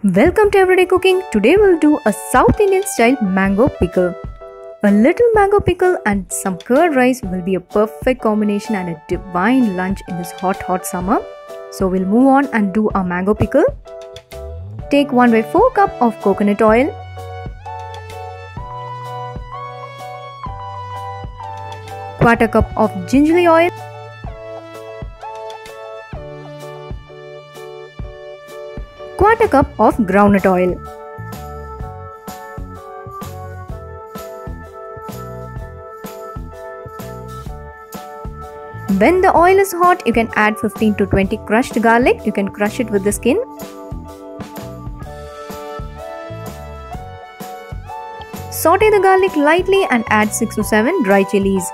Welcome to Everyday Cooking. Today we'll do a South Indian style mango pickle. A little mango pickle and some curd rice will be a perfect combination and a divine lunch in this hot summer. So we'll move on and do our mango pickle. Take 1/4 cup of coconut oil, quarter cup of gingery oil, quarter cup of groundnut oil. When the oil is hot, you can add 15 to 20 crushed garlic. You can crush it with the skin. Saute the garlic lightly and add 6 to 7 dry chillies.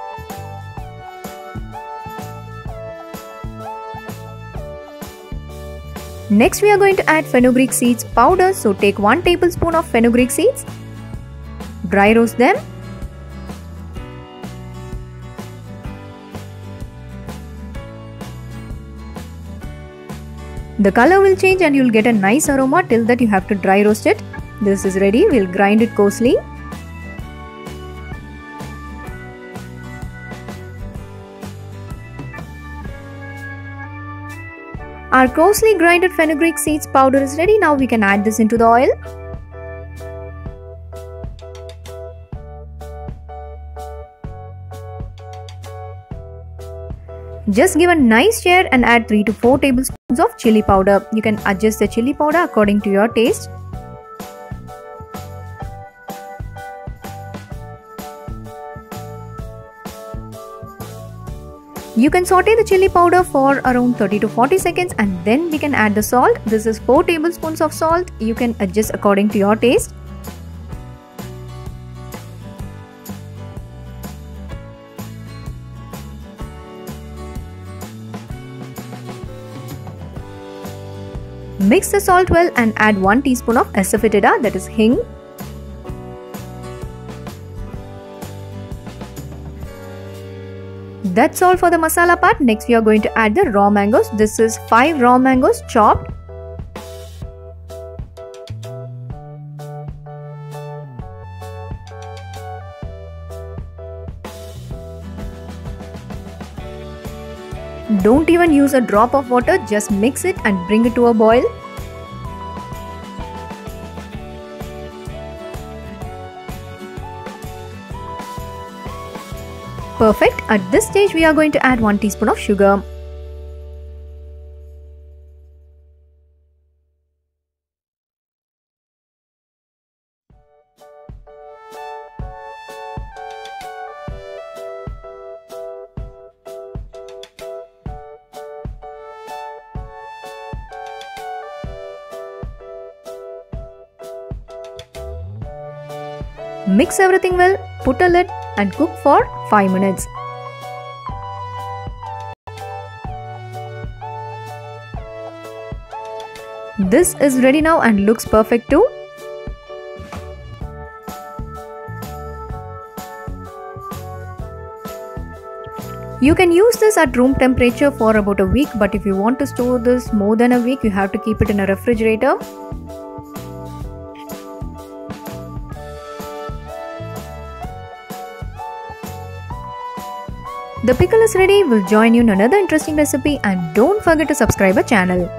Next we are going to add fenugreek seeds powder, so take 1 tablespoon of fenugreek seeds. Dry roast them. The color will change and you'll get a nice aroma. Till that you have to dry roast it. This is ready. We'll grind it coarsely. Our coarsely grinded fenugreek seeds powder is ready. Now we can add this into the oil. Just give a nice stir and add 3 to 4 tablespoons of chili powder. You can adjust the chili powder according to your taste. You can saute the chili powder for around 30 to 40 seconds and then we can add the salt. This is 4 tablespoons of salt. You can adjust according to your taste. Mix the salt well and add 1 teaspoon of Asafoetida, that is hing. That's all for the masala part. Next we are going to add the raw mangoes. This is 5 raw mangoes chopped. Don't even use a drop of water, just mix it and bring it to a boil. Perfect. At this stage we are going to add 1 teaspoon of sugar. Mix everything well, put a lid and cook for 5 minutes. This is ready now and looks perfect too. You can use this at room temperature for about a week, but if you want to store this more than a week, you have to keep it in a refrigerator. The pickle is ready. We'll join you in another interesting recipe and don't forget to subscribe our channel.